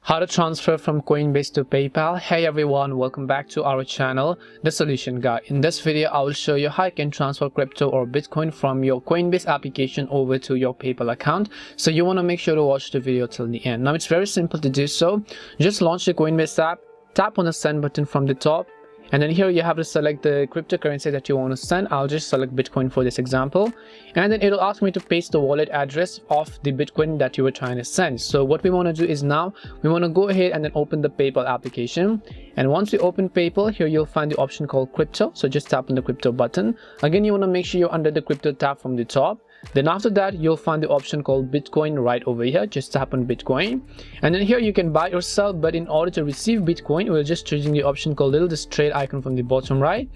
How to transfer from Coinbase to PayPal. Hey everyone, welcome back to our channel, The Solution Guy. In this video, I will show you how you can transfer crypto or Bitcoin from your Coinbase application over to your PayPal account. So you want to make sure to watch the video till the end. Now it's very simple to do so. Just launch the Coinbase app, tap on the send button from the top. And then here you have to select the cryptocurrency that you want to send. I'll just select Bitcoin for this example. And then it'll ask me to paste the wallet address of the Bitcoin that you were trying to send. So what we want to do is now we want to go ahead and then open the PayPal application. And once we open PayPal, here you'll find the option called crypto. So just tap on the crypto button. Again, you want to make sure you're under the crypto tab from the top. Then after that, you'll find the option called Bitcoin right over here. Just tap on Bitcoin. And then here you can buy or sell, but in order to receive Bitcoin, we're just choosing the option called this trade icon from the bottom right.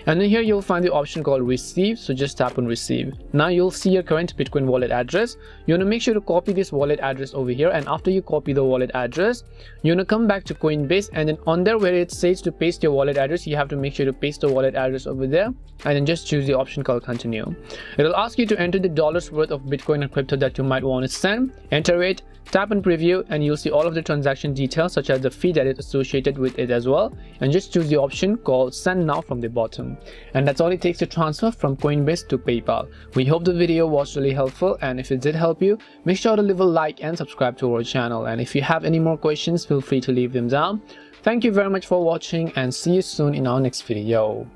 And then here you'll find the option called receive. So just tap on receive. Now you'll see your current Bitcoin wallet address. You want to make sure to copy this wallet address over here. And after you copy the wallet address, you want to come back to Coinbase. And then on there where it says to paste your wallet address, you have to make sure to paste the wallet address over there. And then just choose the option called continue. It'll ask you to enter the dollars worth of Bitcoin and crypto that you might want to send. Enter it, tap on preview, and you'll see all of the transaction details such as the fee that is associated with it as well. And just choose the option called send now from the bottom. And that's all it takes to transfer from Coinbase to PayPal. We hope the video was really helpful, and if it did help you, make sure to leave a like and subscribe to our channel. And if you have any more questions, feel free to leave them down. Thank you very much for watching, and see you soon in our next video.